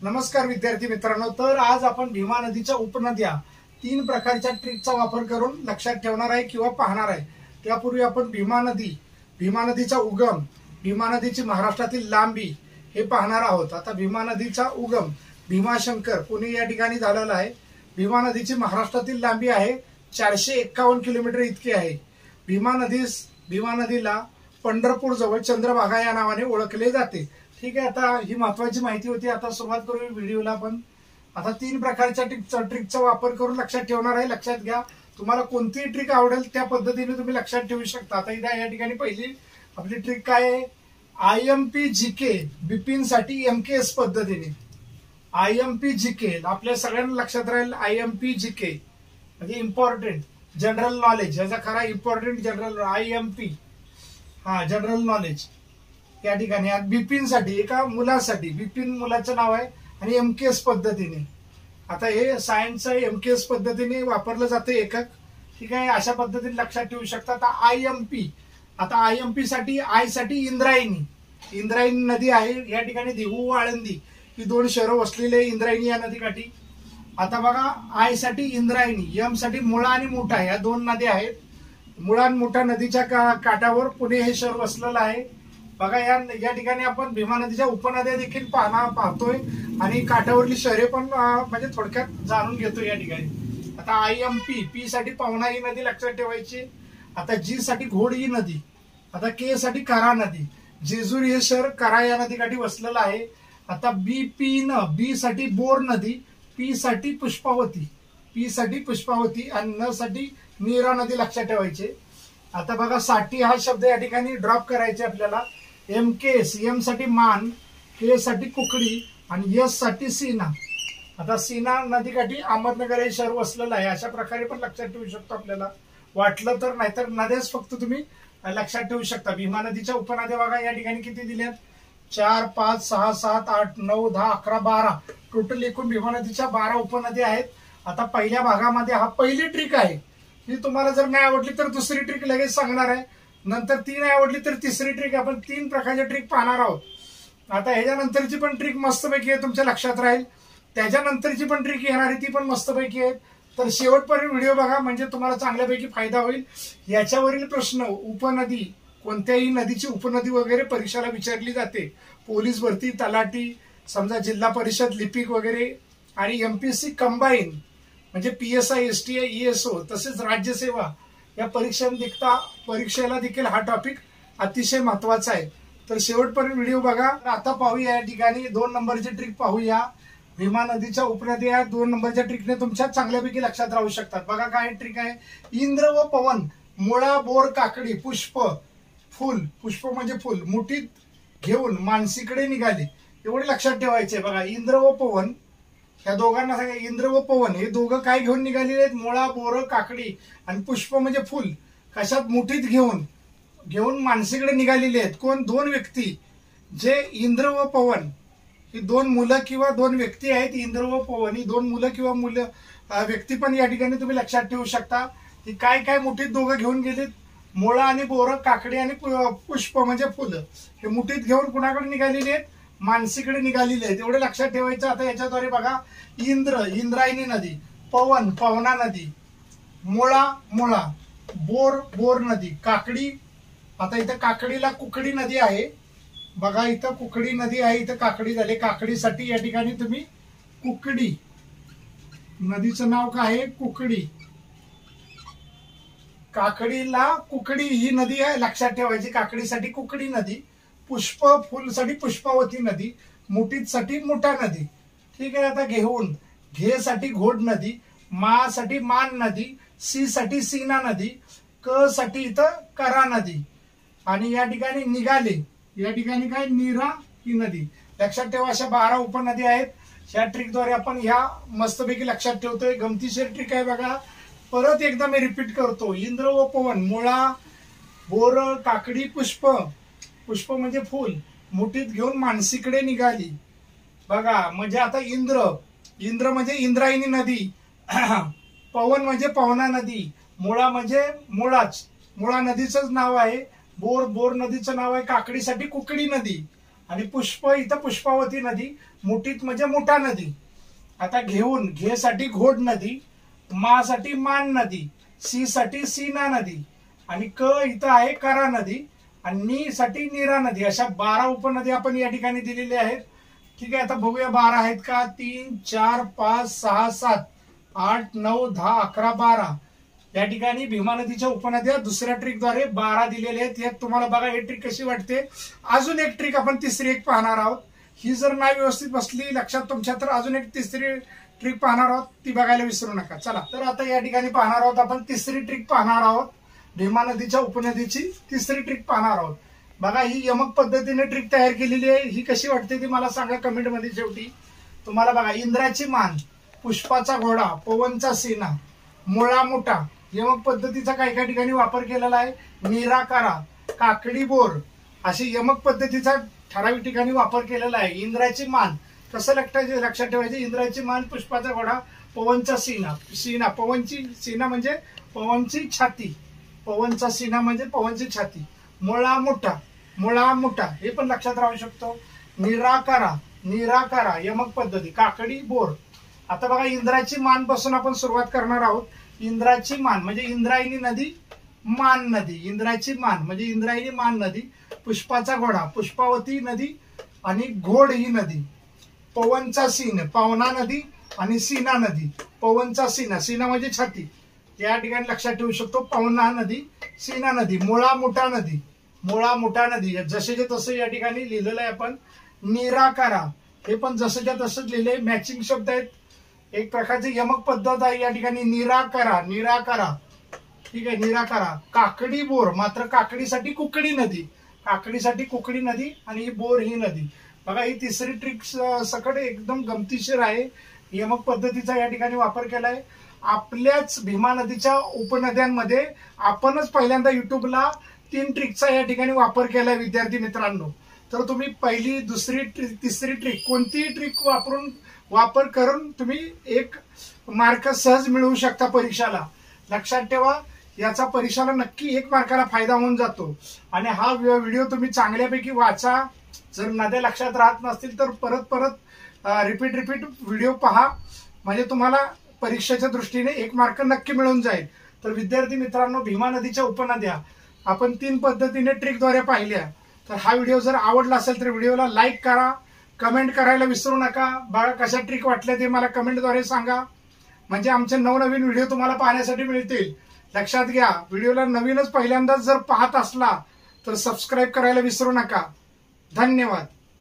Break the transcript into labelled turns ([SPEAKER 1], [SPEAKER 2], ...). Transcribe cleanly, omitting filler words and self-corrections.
[SPEAKER 1] नमस्कार विद्यार्थी मित्रांनो। तर आज आपण भीमा नदीच्या उपनद्या 3 प्रकारच्या ट्रिकचा वापर करून लक्षात ठेवणार आहे किंवा पाहणार आहे। त्यापूर्वी आपण भीमा नदीचा उगम, भीमा नदीची महाराष्ट्रातील लांबी हे पाहणार आहोत। आता भीमा नदीचा उगम भीमाशंकर पुणे या ठिकाणी झालेला आहे। भीमा नदीची महाराष्ट्रातील लांबी आहे 451 किलोमीटर इतकी आहे। भीमा नदीला पंढरपूर जवळ चंद्रभागा या नावाने ओळखले जाते। ठीक आहे, आता ही महत्वाची माहिती होती। आता सुरुवात करू व्हिडिओला। पण आता 3 प्रकारच्या ट्रिकचा वापर करून लक्षात ठेवणार आहे। लक्षात घ्या, तुम्हाला कोणतीही ट्रिक आवडेल त्या पद्धतीने तुम्ही लक्षात ठेवू शकता। आता इथे या ठिकाणी पहिली आपली ट्रिक काय आहे, IMP GK बिपिन साठी MKS पद्धतीने। IMP GK आपल्या सगळ्यांना लक्षात राहील। IMP GK म्हणजे इम्पॉर्टंट जनरल नॉलेज, याचा खरा important general IMP general knowledge या ठिकाणी। बिपिन साठी एका मुलासाठी, बिपिन मुलाचं नाव आहे आणि MKS पद्धतीने। आता हे सायन्सचं MKS पद्धतीने वापरलं जातं एकक। ठीक आहे, अशा पद्धतीने लक्षात ठेवू शकता। आता IMP साठी I साठी इंद्रायणी नदी आहे या ठिकाणी। देहू आळंदी ही 2 शहरं वसलेले इंद्रायणी या नदीकाठी। आता बघा, I साठी इंद्रायणी, M साठी मुळा आणि मुठा या 2 नद्या आहेत। मुळा आणि मुठा नदीच्या काठावर पुणे हे शहर वसलेलं आहे। बघा, या ठिकाणी आपण भीमा नदीच्या उपनद्या देखील पाहतोय आणि काठावरली शहरे पण म्हणजे थोडक्यात जाणून घेतोय या ठिकाणी। आता IMP P साठी पवना ही नदी लक्षात ठेवायची। आता G साठी घोड ही नदी। आता K साठी करा नदी, जेजूर हे शहर करा या नदीकाठी वसलेलं आहे। आता B साठी बोर नदी, P साठी पुष्पावती आणि न साठी नीरा नदी लक्षात ठेवायचे। आता बघा, साठी हा शब्द या ठिकाणी ड्रॉप करायचे आपल्याला। MKS M साठी मान, K साठी कुकडी आणि S साठी सीना। आता सीना नदीकाठी अहमदनगर हे शहर वसलेलं आहे। अशा प्रकारे पण लक्षात ठेवू शकतो आपल्याला वाटलं तर। नाहीतर नद्याच फक्त तुम्ही लक्षात ठेवू शकता। भीमा नदीच्या उपनद्या बघा या ठिकाणी किती दिल्यात, 4, 5, 6, 7, 8, 9, 10, 11, 12 टोटल एकूण भीमा नदीच्या 12 उपनद्या आहेत। आता पहिल्या भागामध्ये हा पहिली ट्रिक आहे ही। तुम्हाला जर नाही आवडली तर दुसरी ट्रिक लगेच सांगणार आहे। नंतर ती नाही आवडली तर तिसरी ट्रिक। आपण 3 प्रकारच्या ट्रिक पाहणार आहोत। आता ह्याच्यानंतरची पण ट्रिक मस्तपैकी आहे, तुमच्या लक्षात राहील। त्याच्यानंतरची पण ट्रिक येणार आहे, ती पण मस्तपैकी आहे। तर शेवटपर्यंत व्हिडिओ बघा, म्हणजे तुम्हाला चांगल्यापैकी फायदा होईल। याच्यावरील प्रश्न, उपनदी, कोणत्याही नदीची उपनदी वगैरे परीक्षेला विचारली जाते। पोलीस भरती, तलाठी, समजा जिल्हा परिषद, लिपिक वगैरे आणि MPSC कंबाईन म्हणजे PSI, STI, ESO तसेच राज्यसेवा या परीक्षेला देखील हा टॉपिक अतिशय महत्वाचा आहे। तर शेवटपर्यंत व्हिडिओ बघा। आता पाहूया या ठिकाणी 2 नंबरची ट्रिक पाहूया। भीमा नदीच्या उपनद्या 2 नंबरच्या ट्रिकने तुमच्या चांगल्यापैकी लक्षात राहू शकतात। बघा काय ट्रिक आहे, इंद्र व पवन, मुळा, बोर, काकडी, पुष्प म्हणजे फुल मुठीत घेऊन मानसीकडे निघाले, एवढे लक्षात ठेवायचे। बघा, इंद्र व पवन ह्या दोघांना सांगा, इंद्र व पवन हे दोघं काय घेऊन निघालेले आहेत, मुळा, बोर, काकडी आणि पुष्प म्हणजे फुल कशात मुठीत घेऊन मानसीकडे निघालेले आहेत। कोण? 2 व्यक्ती, जे इंद्र व पवन ही 2 मुलं किंवा 2 व्यक्ती आहेत। इंद्र व पवन ही 2 मुलं किंवा व्यक्ती पण या ठिकाणी तुम्ही लक्षात ठेवू शकता। की काय मुठीत दोघं घेऊन गेलेत, मुळा आणि बोर, काकडी आणि पुष्प म्हणजे फुलं हे मुठीत घेऊन कुणाकडे निघालेले आहेत, मानसीकडे निघालेले आहेत, एवढे लक्षात ठेवायचं। आता याच्याद्वारे बघा, इंद्रायणी नदी, पवना नदी, मुळा, बोर नदी, काकडी। आता इथं काकडीला कुकडी नदी आहे। बघा, इथं कुकडी नदी आहे, इथं काकडी झाली। काकडीसाठी या ठिकाणी तुम्ही कुकडी नदीचं नाव काय आहे, कुकडी। काकडीला कुकडी ही नदी आहे, लक्षात ठेवायची। काकडीसाठी कुकडी नदी, फुल साठी पुष्पावती नदी, मुठीत साठी मुठा नदी। ठीक आहे, आता घे साठी घोड नदी, मा साठी मान नदी, सी साठी सीना नदी, क साठी इथं करा नदी आणि या ठिकाणी निघाले या ठिकाणी काय, नीरा ही नदी। लक्षात ठेवा, अशा 12 उपनदी आहेत। ह्या ट्रिकद्वारे आपण ह्या मस्तपैकी लक्षात ठेवतोय। गमतीशीर ट्रिक आहे बघा, परत एकदा मी रिपीट करतो। इंद्र व पवन, मुळा, बोर, काकडी, पुष्प म्हणजे फुल मुठीत घेऊन मानसीकडे निघाली। बघा, म्हणजे आता इंद्र म्हणजे इंद्रायणी नदी, पवन म्हणजे पवना नदी, मुळा म्हणजे मुळा नदीचंच नाव आहे, बोर नदीचं नाव आहे, काकडीसाठी कुकडी नदी आणि पुष्प इथं पुष्पावती नदी, मुठीत म्हणजे मुठा नदी. आता घेऊन घे साठी घोड नदी, मा साठी मान नदी, सी साठी सीना नदी आणि क इथं आहे करा नदी आणि नी साठी नीरा नदी. अशा 12 उपनदी आपण या ठिकाणी दिलेल्या आहेत. ठीक आहे, आता बघूया 12 आहेत का. 3 4 5 6 7 8 9 10 11 12 या ठिकाणी भीमा नदीच्या उपनद्या दुसऱ्या ट्रिकद्वारे 12 दिलेले आहेत. यात तुम्हाला बघा ही ट्रिक कशी वाटते. अजून एक ट्रिक आपण तिसरी एक पाहणार आहोत. ही जर नाही व्यवस्थित बसली लक्षात तुमच्या तर अजून एक तिसरी ट्रिक पाहणार आहोत, ती बघायला विसरू नका. चला तर आता या ठिकाणी पाहणार आहोत आपण तिसरी ट्रिक पाहणार आहोत. भीमा नदीच्या उपनदीची तिसरी ट्रिक पाहणार आहोत. बघा ही यमक पद्धतीने ट्रिक तयार केलेली आहे. ही कशी वाटते ती मला सांगा कमेंट मध्ये. शेवटी तुम्हाला बघा इंद्राची मान, पुष्पाचा घोडा, पवनचा सीना, मुळा मुठा यमक पद्धतीचा काही काही ठिकाणी वापर केलेला आहे. निराकारा, काकडी बोर अशी यमक पद्धतीचा ठराविक ठिकाणी वापर केलेला आहे. इंद्राची मान कसं लक्षात ठेवायचं. इंद्राची मान, पुष्पाचा घोडा, पवनचा सीना. सीना पवनची, सीना म्हणजे पवनची छाती, पवनचा सीना म्हणजे पवनची छाती. मुळा मुठा, मुळा मुठा हे पण लक्षात राहू शकतो. निराकारा, निराकारा यमक पद्धती, काकडी बोर. आता बघा इंद्राची मान पासून आपण सुरुवात करणार आहोत. इंद्राची मान म्हणजे इंद्रायणी नदी, मान नदी. इंद्राची मान म्हणजे इंद्रायणी मान नदी. पुष्पाचा घोडा, पुष्पावती नदी आणि घोड ही नदी. पवनचा सीन, पवना नदी आणि सीना नदी. पवनचा सीना, सीना म्हणजे छाती, या ठिकाणी लक्षात ठेवू शकतो. पवना नदी, सीना नदी. मुळा मुठा नदी, मुळा मुठा नदी. जसेच्या तसं या ठिकाणी लिहिलेलं आहे आपण. निराकारा हे पण जसंच्या तसंच लिहिले, मॅचिंग शब्द आहेत. एक प्रकारची यमक पद्धत आहे या ठिकाणी. निराकारा, निराकारा. ठीक आहे, निराकारा. काकडी बोर, मात्र काकडीसाठी कुकडी नदी, काकडीसाठी कुकडी नदी आणि ही बोर ही नदी. बघा ही तिसरी ट्रिक सकट एकदम गमतीशीर आहे. यमक पद्धतीचा या ठिकाणी वापर केलाय. आपल्याच भीमा नदीच्या उपनद्यांमध्ये आपणच पहिल्यांदा युट्यूबला 3 ट्रिकचा या ठिकाणी वापर केलाय विद्यार्थी मित्रांनो. तर तुम्ही पहिली, दुसरी, तिसरी ट्रिक कोणतीही ट्रिक वापर करून तुम्ही 1 मार्क सहज मिळवू शकता परीक्षाला. लक्षात ठेवा, याचा परीक्षाला नक्की 1 मार्काला फायदा होऊन जातो. आणि हा व्हिडिओ तुम्ही चांगल्यापैकी वाचा. जर नद्या लक्षात राहत नसतील तर परत परत रिपीट व्हिडिओ पहा, म्हणजे तुम्हाला परीक्षेच्या दृष्टीने 1 मार्क नक्की मिळून जाईल. तर विद्यार्थी मित्रांनो, भीमा नदीच्या उपनद्या आपण 3 पद्धतीने ट्रिकद्वारे पाहिल्या. तर हा व्हिडिओ जर आवडला असेल तर व्हिडिओला लाईक करा, कमेंट करायला विसरू नका. बघा कशा ट्रिक वाटल्या ते मला कमेंटद्वारे सांगा, म्हणजे आमचे नवनवीन व्हिडिओ तुम्हाला पाहण्यासाठी मिळतील. लक्षात घ्या, व्हिडिओला नवीनच पहिल्यांदाच जर पाहत असला तर सबस्क्राईब करायला विसरू नका. धन्यवाद.